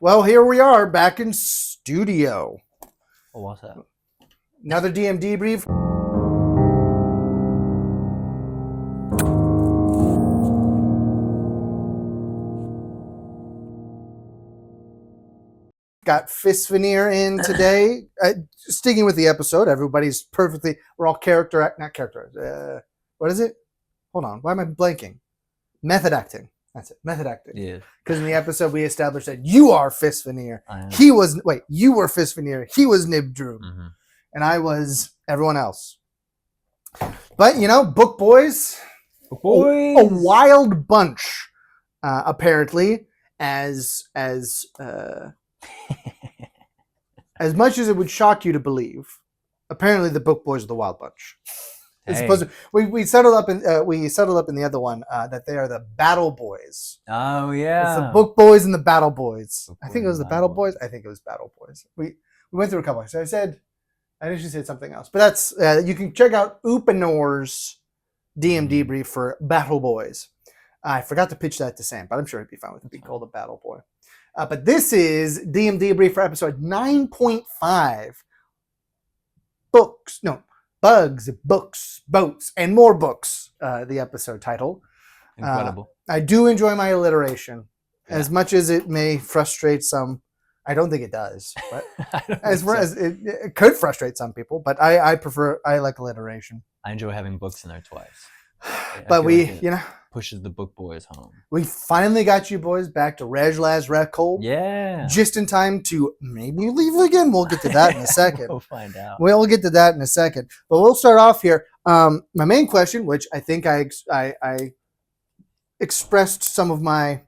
Well, here we are back in studio. Oh, what's that? Another DM Debrief. Got Fisvénir in today. Sticking with the episode, everybody's perfectly. We're all not character. What is it? Hold on. Why am I blanking? Method acting. That's it. Method acting. Yeah. Because in the episode we established that you are Fisvénir. You were Fisvénir. He was Nibdrum. Mm-hmm. And I was everyone else. But, book boys. A wild bunch, apparently, as much as it would shock you to believe. Apparently, the book boys are the wild bunch. It's supposed to, we settled up in the other one that they are the battle boys. Oh yeah, it's the book boys and the battle boys. Book I think boys it was the and battle battle boys. I think it was battle boys. We went through a couple. So I initially said something else, but that's you can check out Up+Out's DM Debrief for Battle Boys. I forgot to pitch that to Sam, but I'm sure he'd be fine with it being called a Battle Boy. But this is DM Debrief for episode 9.5. Bugs, books, boats, and more books. The episode title. Incredible. I do enjoy my alliteration, as much as it may frustrate some. I don't think it does, but as it could frustrate some people. But I like alliteration. I enjoy having books in there twice. But pushes the book boys home. We finally got you boys back to Rejlaz Rekol. Yeah. Just in time to maybe leave again. We'll get to that in a second. We'll find out. We'll get to that in a second. But we'll start off here. My main question, which I think I expressed some of my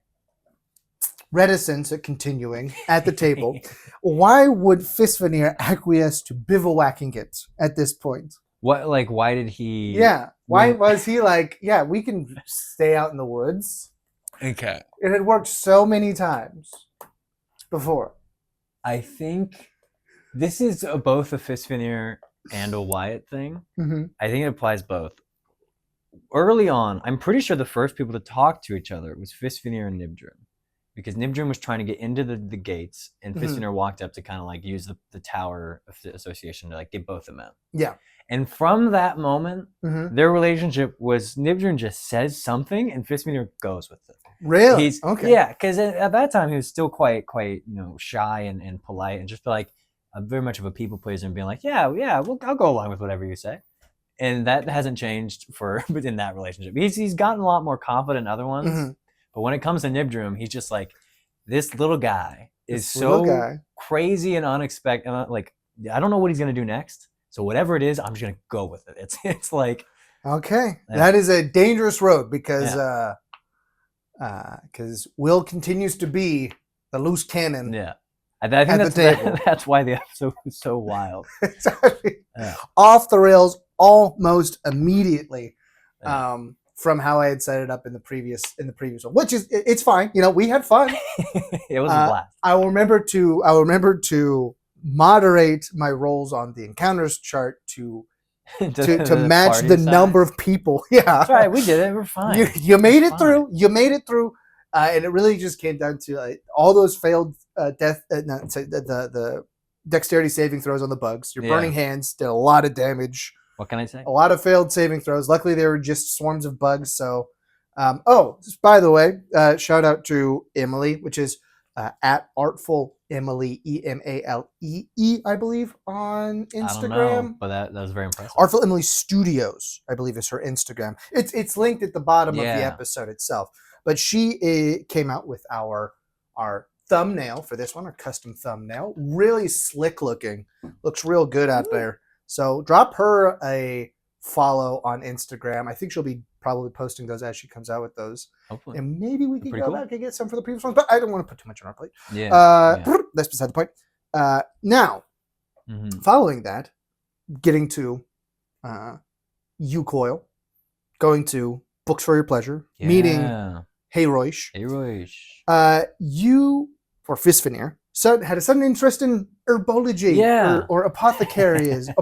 reticence at continuing at the table. Why would Fisvénir acquiesce to bivouacking it at this point? What, why did he? Yeah. Why was he like, yeah, we can stay out in the woods? Okay. It had worked so many times before. I think this is both a Fisvénir and a Wyatt thing. Mm-hmm. I think it applies both. Early on, I'm pretty sure the first people to talk to each other was Fisvénir and Nibdrum. Because Nibdrum was trying to get into the gates, and Fisvénir walked up to kind of use the Tower of the Association to get both of them out. Yeah. And from that moment, their relationship was Nibdrum just says something, and Fisvénir goes with it. Really? Okay. Yeah, because at that time he was still quite shy and polite, and just very much of a people pleaser, and being like, I'll go along with whatever you say. And that hasn't changed within that relationship. He's gotten a lot more confident in other ones. Mm-hmm. But when it comes to Nibdrum, he's just this little guy is crazy and unexpected. I don't know what he's going to do next. So whatever it is, I'm just going to go with it. It's like... Okay. Yeah. That is a dangerous road because Will continues to be the loose cannon. Yeah. I think that's why the episode was so wild. Off the rails almost immediately. From how I had set it up in the previous one, which is it's fine. We had fun. It was a blast. I will remember to moderate my rolls on the encounters chart to match the number of people. Yeah, that's right. We did it. We're fine. You made it through. You made it through, and it really just came down to all those failed the dexterity saving throws on the bugs. Your burning hands did a lot of damage. What can I say? A lot of failed saving throws. Luckily, they were just swarms of bugs. So, by the way, shout out to Emily, which is at Artful Emily, EMALEE, I believe, on Instagram. I don't know, but that was very impressive. Artful Emily Studios, I believe, is her Instagram. It's linked at the bottom of the episode itself. But she came out with our thumbnail for this one, our custom thumbnail. Really slick looking. Looks real good out there. So drop her a follow on Instagram. I think she'll be probably posting those as she comes out with those. Hopefully. And maybe we can go back and get some for the previous ones, but I don't want to put too much on our plate. That's beside the point. Now, following that, getting to U-Coil, going to Books for Your Pleasure, meeting Heyroish. You, or Fisvénir, had a sudden interest in herbology or apothecaryism.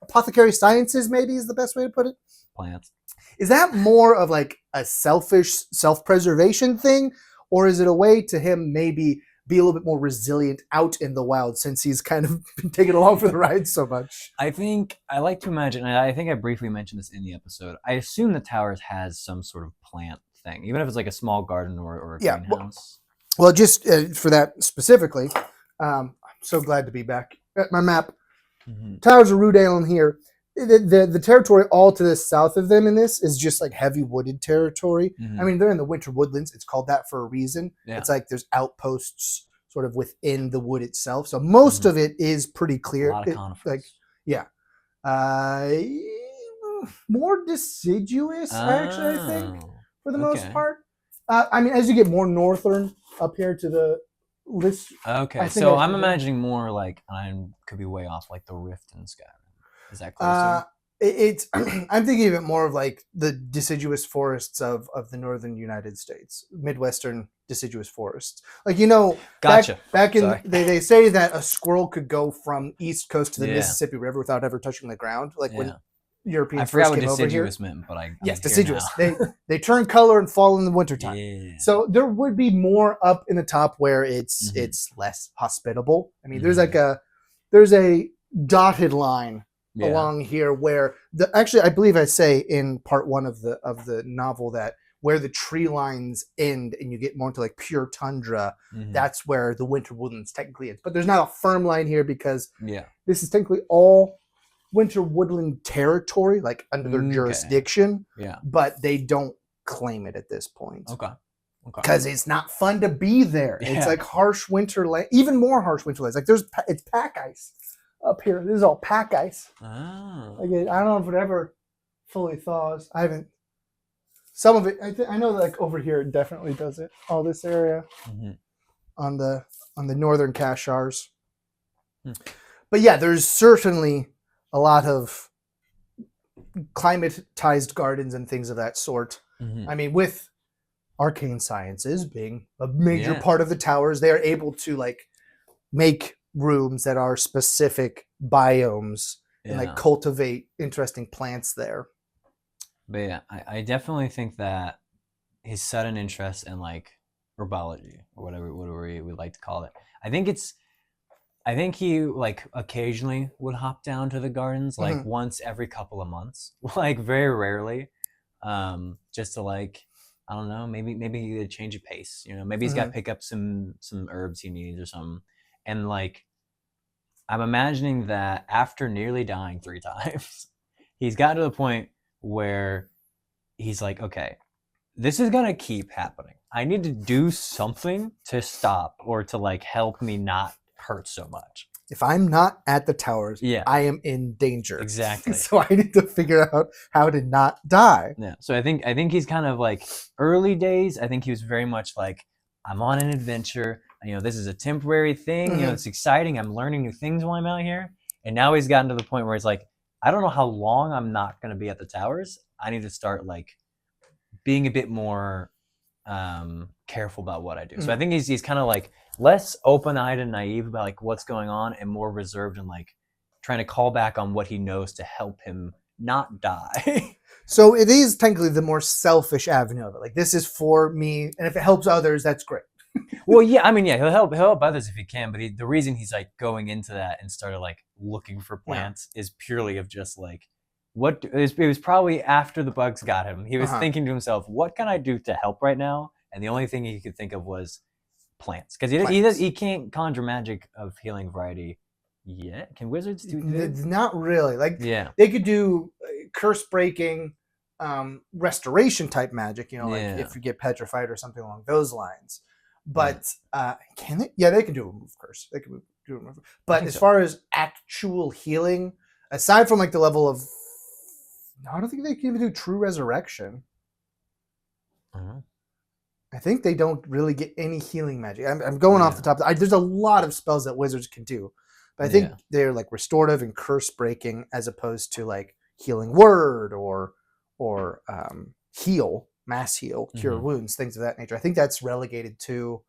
Apothecary sciences, maybe, is the best way to put it. Plants. Is that more of a selfish self-preservation thing, or is it a way to him maybe be a little bit more resilient out in the wild since he's kind of been taken along for the ride so much? I think I like to imagine, and I think I briefly mentioned this in the episode, I assume the Towers has some sort of plant thing, even if it's like a small garden or a greenhouse. Well, just for that specifically, I'm so glad to be back at my map. Towers of Rudalen here. The territory all to the south of them in this is just like heavy wooded territory. I mean, they're in the winter woodlands. It's called that for a reason. Yeah. It's like there's outposts sort of within the wood itself. So most of it is pretty clear. A lot of conifers. More deciduous, actually, I think, for the most part. I mean, as you get more northern up here to the list. Okay, so I'm imagining more like, I could be way off, like the Rift and Skyrim. Is that closer? It's I'm thinking of it more of like the deciduous forests of the northern United States, Midwestern deciduous forests. Like, gotcha. Back in they say that a squirrel could go from East Coast to the Mississippi River without ever touching the ground. Like when Europeans first came over here. I forgot what deciduous meant, but yes, deciduous. They turn color and fall in the wintertime. Yeah. So there would be more up in the top where it's less hospitable. I mean, there's a dotted line along here where actually I believe I say in part 1 of the novel that where the tree lines end and you get more into like pure tundra, that's where the winter woodlands technically is. But there's not a firm line here because this is technically all winter woodland territory, like under their jurisdiction. Yeah. But they don't claim it at this point. Okay. Because it's not fun to be there. Yeah. It's like harsh winter land, even more harsh winter lands. Like it's pack ice. Up here, this is all pack ice. Again, I don't know if it ever fully thaws. I haven't. Some of it, I know that like over here, it definitely does it. All this area on the northern Kashars. But yeah, there's certainly a lot of climatized gardens and things of that sort. I mean, with arcane sciences being a major part of the Towers, they are able to like make rooms that are specific biomes and like cultivate interesting plants there. But yeah, I definitely think that his sudden interest in like herbology or whatever we would like to call it, I think he like occasionally would hop down to the gardens like once every couple of months, like very rarely, just to like, I don't know, maybe a change of pace, maybe he's got to pick up some herbs he needs or something. And like, I'm imagining that after nearly dying 3 times, he's gotten to the point where he's like, okay, this is going to keep happening. I need to do something to stop or to like help me not hurt so much. If I'm not at the Towers, I am in danger. Exactly. So I need to figure out how to not die. Yeah. So I think he's kind of like early days. I think he was very much like, I'm on an adventure. This is a temporary thing. It's exciting. I'm learning new things while I'm out here. And now he's gotten to the point where he's like, I don't know how long I'm not going to be at the Towers. I need to start like being a bit more careful about what I do. So I think he's kind of like less open-eyed and naive about like what's going on and more reserved and like trying to call back on what he knows to help him not die. So it is technically the more selfish avenue of it. Like, this is for me, and if it helps others, that's great. Well, yeah, I mean, yeah, he'll help others if he can, but the reason he's like going into that and started like looking for plants is purely of just like it was probably after the bugs got him. He was thinking to himself, what can I do to help right now? And the only thing he could think of was plants, because he can't conjure magic of healing variety yet. Can wizards do that? Not really. Like, they could do curse breaking, restoration type magic, like if you get petrified or something along those lines. But can they? Yeah, they can do a remove curse. They can do a remove. But as far as actual healing, aside from like the level of, I don't think they can even do true resurrection. I think they don't really get any healing magic. I'm going off the top. There's a lot of spells that wizards can do, but I think they're like restorative and curse breaking as opposed to like healing word or heal. Mass heal, cure wounds, things of that nature. I think that's relegated to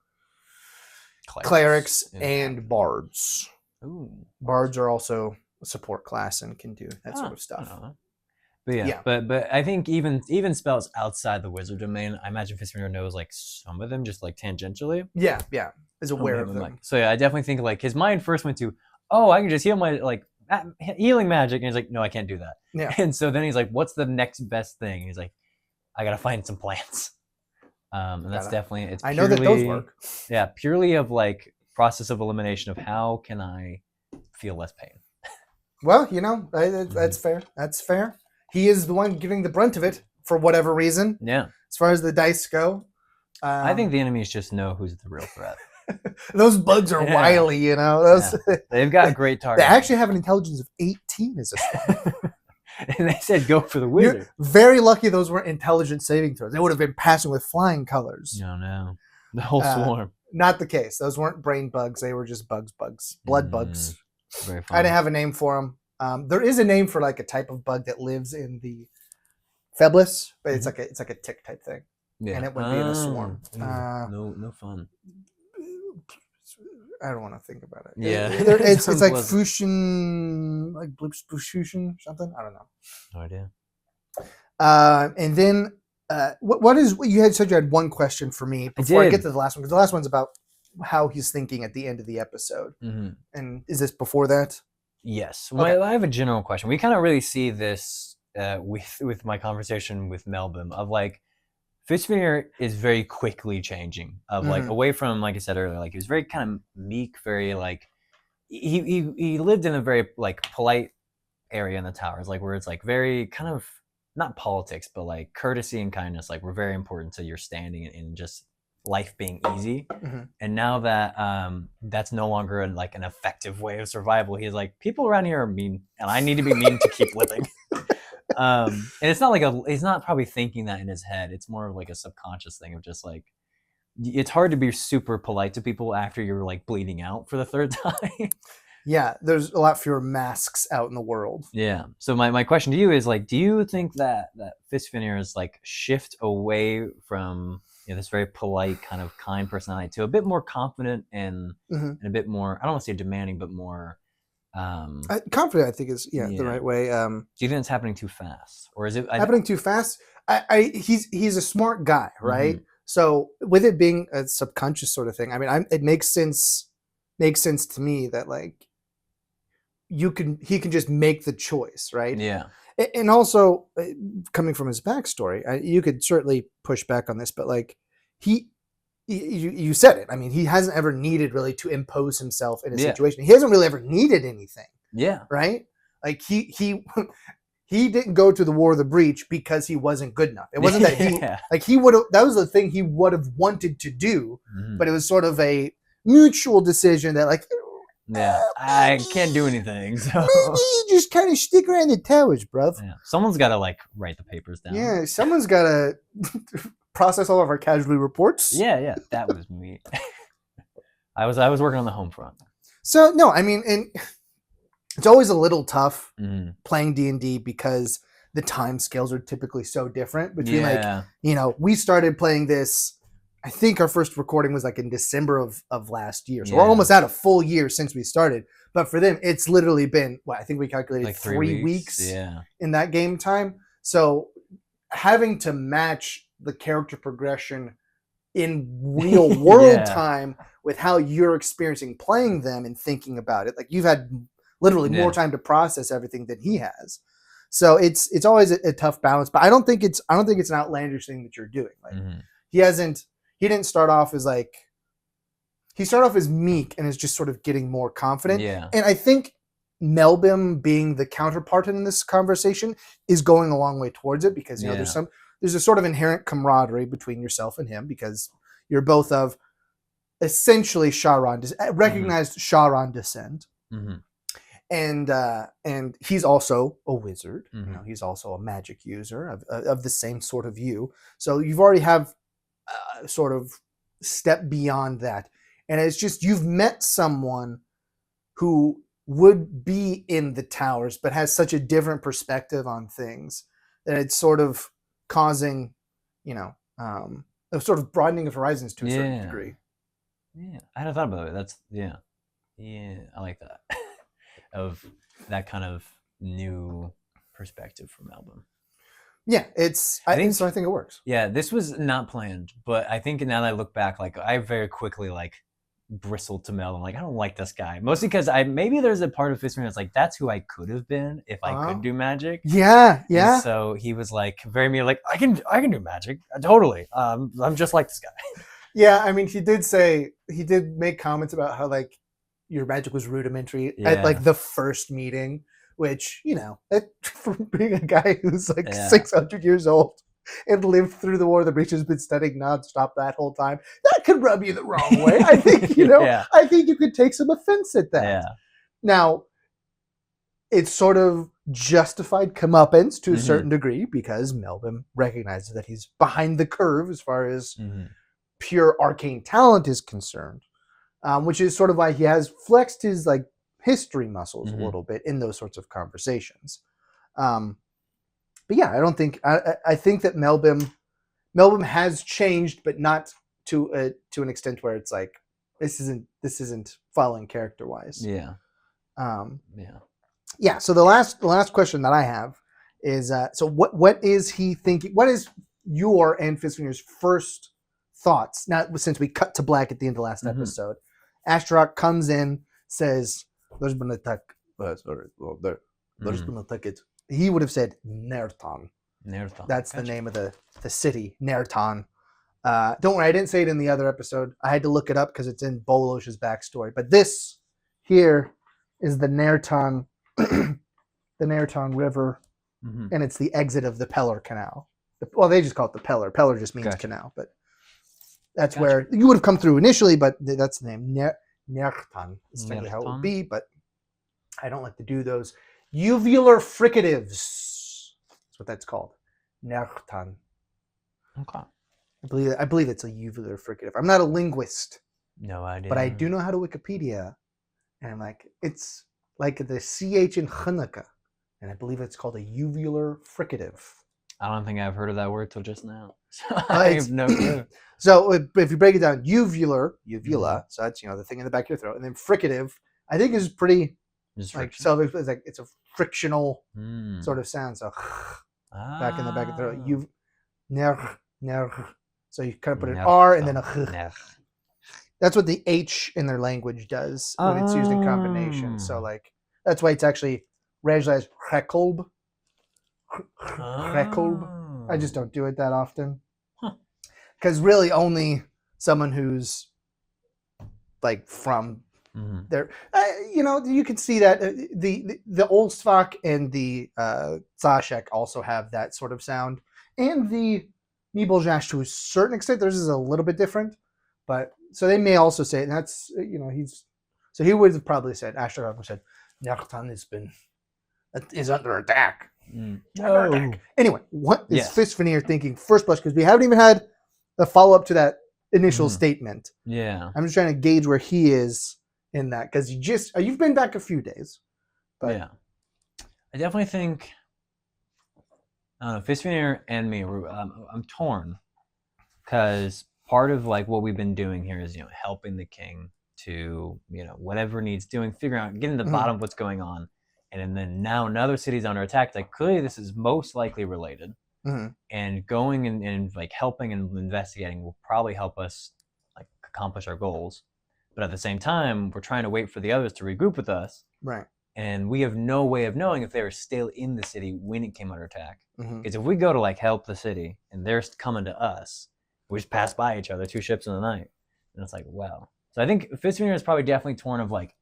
clerics and bards. Ooh. Bards are also a support class and can do that sort of stuff. But But yeah, but I think even spells outside the wizard domain, I imagine Fisvénir knows like some of them just like tangentially. Yeah, is aware of them. So yeah, I definitely think like his mind first went to, oh, I can just heal my like healing magic, and he's like, no, I can't do that. Yeah. And so then he's like, what's the next best thing? He's like, I gotta find some plants. And that's definitely it's. I know that those work. Yeah, purely of like process of elimination of how can I feel less pain. Well, that's fair. That's fair. He is the one getting the brunt of it for whatever reason. Yeah. As far as the dice go, I think the enemies just know who's the real threat. Those bugs are wily, Those they've got great targets. They actually have an intelligence of 18 as a squad. And they said go for the wizard. You're very lucky those weren't intelligence saving throws. They would have been passing with flying colors. No. The whole swarm. Not the case. Those weren't brain bugs. They were just bugs. Blood bugs. Very fun. I didn't have a name for them. There is a name for like a type of bug that lives in the Feblis, but it's like a tick type thing. Yeah. And it would be in a swarm. No fun. I don't want to think about it. Yeah. It's like Fushin, like Blipsbushushin, something. I don't know. No idea. And then what is you had said you had one question for me before I get to the last one, because the last one's about how he's thinking at the end of the episode. Mm-hmm. And is this before that? Yes. Okay. Well, I have a general question. We kind of really see this with my conversation with Melbim of like, Fisvénir is very quickly changing of like away from, like I said earlier, like he was very kind of meek, very like he lived in a very like polite area in the towers, like where it's like very kind of not politics, but like courtesy and kindness, like were very important to your standing and just life being easy. Mm-hmm. And now that that's no longer like an effective way of survival, he's like, people around here are mean, and I need to be mean to keep living. And it's not like he's not probably thinking that in his head. It's more of like a subconscious thing of just like, it's hard to be super polite to people after you're like bleeding out for the third time. Yeah, there's a lot fewer masks out in the world. Yeah. So my question to you is like, do you think that Fisvénir's like shift away from this very polite kind of kind personality to a bit more confident and a bit more, I don't want to say demanding, but more confident, I think is the right way. Do you think it's happening too fast, or is it happening too fast? He's a smart guy, right? Mm-hmm. So with it being a subconscious sort of thing, I mean, it makes sense to me that like he can just make the choice, right? Yeah. And also coming from his backstory, you could certainly push back on this, but like you said it. I mean, he hasn't ever needed really to impose himself in a situation. He hasn't really ever needed anything. Yeah. Right? Like he didn't go to the War of the Breach because he wasn't good enough. It wasn't that he would have, that was the thing he would have wanted to do, but it was sort of a mutual decision that like, I can't do anything. So maybe you just kind of stick around the towers, bruv. Yeah. Someone's got to like write the papers down. Yeah, someone's got to process all of our casualty reports. Yeah, that was me. I was working on the home front. So no, I mean, and it's always a little tough playing D&D because the time scales are typically so different between we started playing this. I think our first recording was like in December of last year. So we're almost at a full year since we started. But for them, it's literally been, I think we calculated like 3 weeks in that game time. So having to match the character progression in real world time with how you're experiencing playing them and thinking about it. Like you've had literally more time to process everything than he has. So it's always a tough balance. But I don't think it's an outlandish thing that you're doing. Like he didn't start off as like, he started off as meek and is just sort of getting more confident. Yeah. And I think Melbim being the counterpart in this conversation is going a long way towards it because, there's a sort of inherent camaraderie between yourself and him because you're both of essentially recognized Sharon descent. Mm-hmm. And he's also a wizard. Mm-hmm. He's also a magic user of the same sort of you. So you've already have sort of step beyond that, and it's just you've met someone who would be in the towers but has such a different perspective on things that it's sort of causing a sort of broadening of horizons to a certain degree. I hadn't thought about it. That's I like that. Of that kind of new perspective from Melbim. Yeah, I think it works. Yeah, this was not planned, but I think now that I look back, like I very quickly like bristled to Mel. I'm like, I don't like this guy, mostly because maybe there's a part of Fisvénir that's like, that's who I could have been if I could do magic. Yeah. And so he was like very me like I can do magic totally. I'm just like this guy. Yeah, I mean, he did make comments about how like your magic was rudimentary at like the first meeting, which, you know, from being a guy who's like 600 years old and lived through the War of the Breaches, been studying nonstop that whole time, that could rub you the wrong way. I think, you know, I think you could take some offense at that. Yeah. Now, it's sort of justified comeuppance to a certain degree because Melvin recognizes that he's behind the curve as far as pure arcane talent is concerned, which is sort of why he has flexed his like history muscles a little bit in those sorts of conversations. But yeah, I think that Melvin has changed, but not to an extent where it's like this isn't following character wise. Yeah. Yeah. So the last question that I have is so what is he thinking? What is your and Fisvénir's first thoughts? Now, since we cut to black at the end of the last episode, Ashtaroth comes in, says, "There's been an attack. There's been an attack." He would have said Nerhtan. Nerhtan. That's the name of the city, Nerhtan. Don't worry, I didn't say it in the other episode. I had to look it up because it's in Bolos's backstory. But this here is the Nerhtan, the Nerhtan River, and it's the exit of the Peller Canal. Well, they just call it the Peller. Peller just means canal, but that's where you would have come through initially. But that's the name, Nerhtan. It's technically how it would be, but I don't like to do those uvular fricatives. That's what that's called, Nerhtan. Okay. I believe it's a uvular fricative. I'm not a linguist. No idea. But I do know how to Wikipedia. And I'm like, it's like the CH in Hanukkah. And I believe it's called a uvular fricative. I don't think I've heard of that word till just now. I have no clue. So if you break it down, uvula, so that's, the thing in the back of your throat. And then fricative, I think is pretty, like, it's a frictional sort of sound. So back in the back of the throat, so you kind of put an R and then a That's what the H in their language does when it's used in combination. So like that's why it's actually read as Rekolb. I just don't do it that often. Because really only someone who's like from there, you can see that the Old Svak and the Zashek also have that sort of sound. And the Nibeljash to a certain extent, theirs is a little bit different. But so they may also say it, and that's, he would have probably said, Ashtaroth would have said, Nerhtan is under attack. Under attack. Anyway, what is Fisvénir thinking first blush? Because we haven't even had a follow-up to that initial statement. Yeah. I'm just trying to gauge where he is in that. Because you've been back a few days. But yeah. I definitely think, I don't know, Fisvénir and me, I'm torn. Because part of like what we've been doing here is, helping the king to, whatever needs doing, figuring out, getting to the bottom of what's going on. And then now another city's under attack. Like clearly this is most likely related. And going and like helping and investigating will probably help us like accomplish our goals. But at the same time, we're trying to wait for the others to regroup with us. Right. And we have no way of knowing if they were still in the city when it came under attack. Because if we go to like help the city and they're coming to us, we just pass by each other, 2 ships in the night. And it's like, wow. So I think Fisvénir is probably definitely torn of like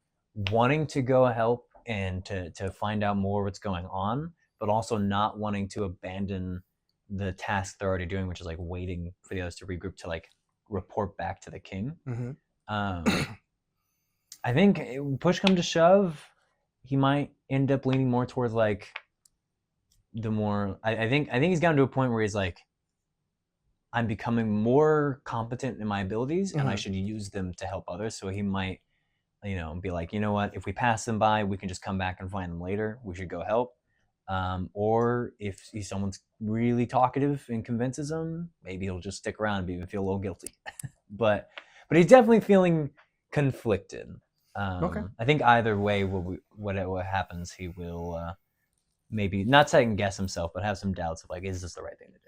wanting to go help and to find out more what's going on, but also not wanting to abandon the task they're already doing, which is like waiting for the others to regroup to like report back to the king. I think push come to shove, he might end up leaning more towards like the more, I think he's gotten to a point where he's like, I'm becoming more competent in my abilities and I should use them to help others. So he might, be like, you know what, if we pass them by, we can just come back and find them later. We should go help. Or if someone's really talkative and convinces him, maybe he'll just stick around and even feel a little guilty. but he's definitely feeling conflicted. Okay. I think either way, what happens, he will maybe not second guess himself, but have some doubts of like, is this the right thing to do?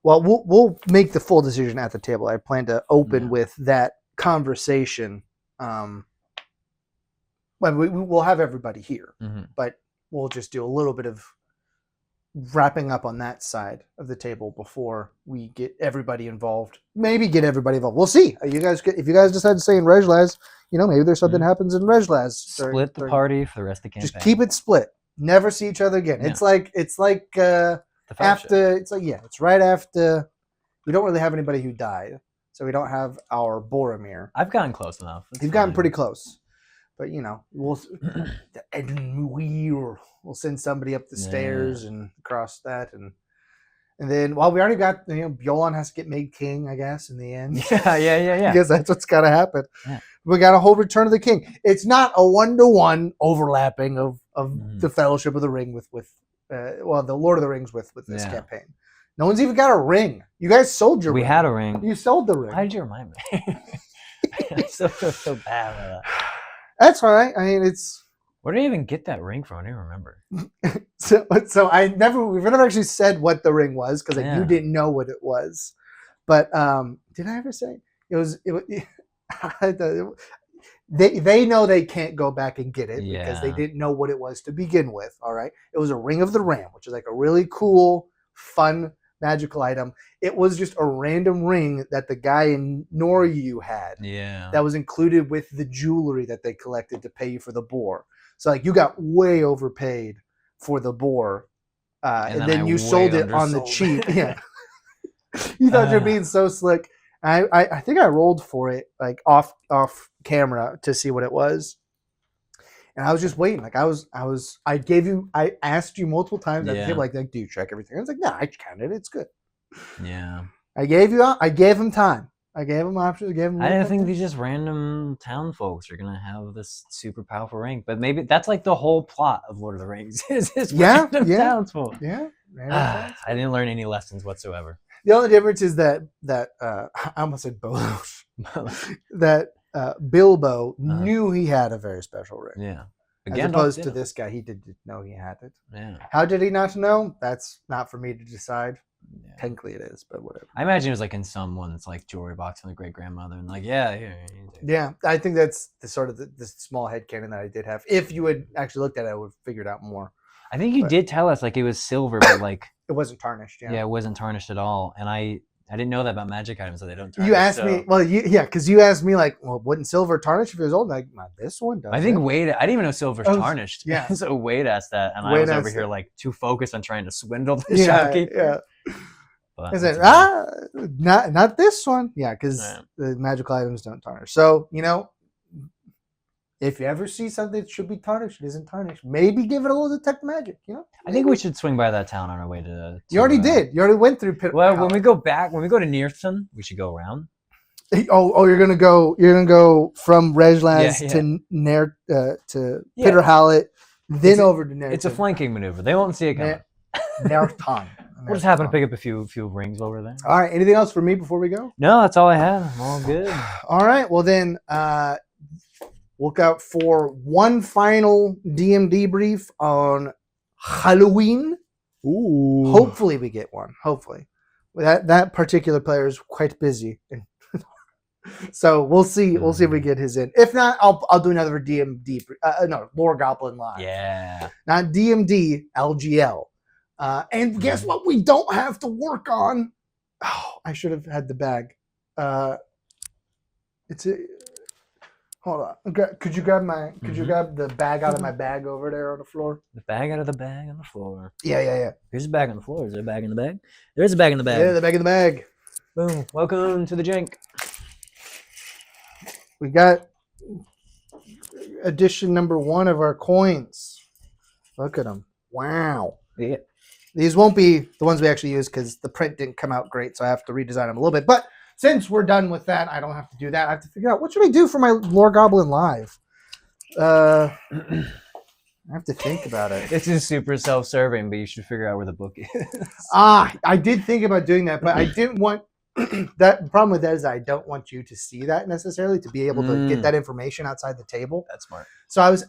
Well, we'll make the full decision at the table. I plan to open with that conversation. Well, we'll have everybody here, but we'll just do a little bit of wrapping up on that side of the table before we get everybody involved. Maybe get everybody involved. We'll see. If you guys decide to stay in Rejlaz, maybe there's something happens in Rejlaz. Split the party for the rest of the campaign. Just keep it split. Never see each other again. Yeah. It's like after. It's like it's right after. We don't really have anybody who died, so we don't have our Boromir. I've gotten close enough. You've gotten pretty close. But we'll send somebody up the stairs and across that, and then we already got Bjorn has to get made king, I guess, in the end. Yeah. Because that's what's got to happen. Yeah. We got a whole Return of the King. It's not a 1-to-1 overlapping of the Fellowship of the Ring with the Lord of the Rings with this campaign. No one's even got a ring. You guys sold your ring. We had a ring. You sold the ring. Why did you remind me? I still feel so bad about that. That's all right. I mean, it's. Where did I even get that ring from? I don't even remember. So we've never actually said what the ring was because you didn't know what it was. But did I ever say it was? They know they can't go back and get it because they didn't know what it was to begin with. All right, it was a Ring of the Ram, which is like a really cool, fun, magical item. It was just a random ring that the guy in Noryu had. Yeah. That was included with the jewelry that they collected to pay you for the boar. So like you got way overpaid for the boar, and then you sold it on the cheap. Yeah. You thought you were being so slick. I think I rolled for it like off camera to see what it was. And I was just waiting. Like I asked you multiple times at the table, like, do you check everything? I was like, no, I counted it. It's good. Yeah. I gave him time. I gave him options. I didn't think these just random town folks are gonna have this super powerful ring, but maybe that's like the whole plot of Lord of the Rings. Is random townsfolk. Yeah. I didn't learn any lessons whatsoever. The only difference is that I almost said Bolos. That Bilbo knew he had a very special ring. Yeah. As opposed to this guy, he didn't know he had it. Yeah. How did he not know? That's not for me to decide. Yeah. Technically it is, but whatever. I imagine it was like in someone's like jewelry box from the great grandmother, and like, here. Yeah, I think that's the sort of the small headcanon that I did have. If you had actually looked at it, I would have figured out more. I think you did tell us like it was silver, but like it wasn't tarnished. Yeah, it wasn't tarnished at all, and I didn't know that about magic items that they don't tarnish. You asked me, because you asked me like, well, wouldn't silver tarnish if it was old? Like, this one does. I think Wade. I didn't even know silver's tarnished. Yeah, so Wade asked that, and I was over here like too focused on trying to swindle the shopkeeper. Yeah. But I said, not this one. Yeah, because the magical items don't tarnish. So if you ever see something that should be tarnished, it isn't tarnished. Maybe give it a little detect magic. I think we should swing by that town on our way to you already did. You already went through. When we go to Nerhtan, we should go around. Oh, you're gonna go from Rejlaz to Pitter Hallett, then over to Nerhtan. It's a flanking maneuver. They won't see it coming. Nerhtan. We'll just happen to pick up a few rings over there. All right. Anything else for me before we go? No, that's all I had. I'm all good. All right. Well then, look out for one final DM debrief on Halloween. Ooh. Hopefully we get one. Hopefully. That particular player is quite busy. So we'll see. We'll see if we get his in. If not, I'll do another DM debrief. Lore Goblin Live. Yeah. Not DMD, LGL. And guess what? We don't have to work on. Oh, I should have had the bag. Hold on. Could you grab the bag out of my bag over there on the floor? The bag out of the bag on the floor. Yeah. Here's a bag on the floor. Is there a bag in the bag? There is a bag in the bag. Yeah, the bag in the bag. Boom. Welcome to the jank. We got edition number 1 of our coins. Look at them. Wow. Yeah. These won't be the ones we actually use because the print didn't come out great, so I have to redesign them a little bit. But since we're done with that, I don't have to do that. I have to figure out what should I do for my Lore Goblin Live. I have to think about it. This is super self-serving, but you should figure out where the book is. I did think about doing that, but I didn't want that problem with that is I don't want you to see that necessarily to be able to get that information outside the table. That's smart. So I was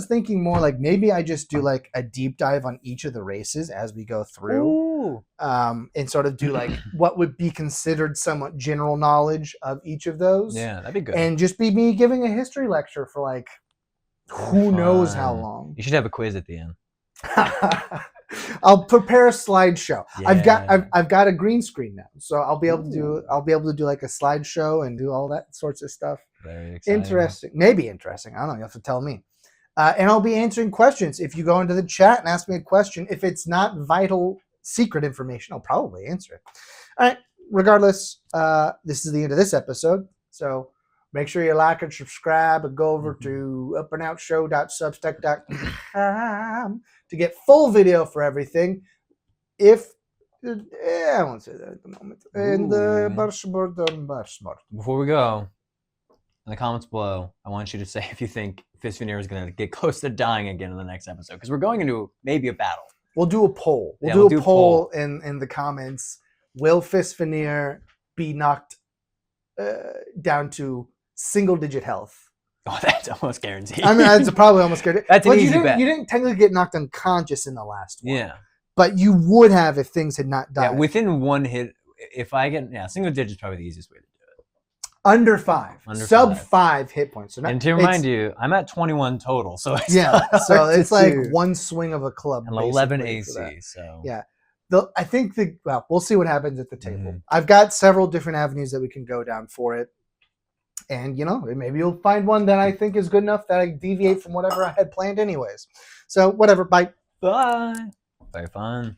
thinking more like maybe I just do like a deep dive on each of the races as we go through, and sort of do like what would be considered somewhat general knowledge of each of those. Yeah, that'd be good. And just be me giving a history lecture for like who knows how long. You should have a quiz at the end. I'll prepare a slideshow. Yeah. I've got a green screen now, so I'll be able to do like a slideshow and do all that sorts of stuff. Very exciting. Interesting, maybe interesting. I don't know. You have to tell me. And I'll be answering questions. If you go into the chat and ask me a question, if it's not vital secret information, I'll probably answer it. All right. Regardless, this is the end of this episode. So make sure you like and subscribe and go over to upandoutshow.substack.com to get full video for everything. I won't say that at the moment. And before we go, in the comments below, I want you to say if you think Fisvénir is going to get close to dying again in the next episode, because we're going into maybe a battle. We'll do a poll. We'll do a poll in the comments. Will Fisvénir be knocked down to single-digit health? Oh, that's almost guaranteed. I mean, that's probably almost guaranteed. That's an easy bet. You didn't technically get knocked unconscious in the last one. Yeah. But you would have if things had not died. Yeah, within one hit, if I get, single digit is probably the easiest way to do it. Under 5. Sub 5 hit points. So and to remind you, I'm at 21 total. So it's so it's like one swing of a club. And 11 AC. So yeah. I think we'll see what happens at the table. I've got several different avenues that we can go down for it. And, maybe you'll find one that I think is good enough that I deviate from whatever I had planned anyways. So, whatever. Bye. Bye. Very fun.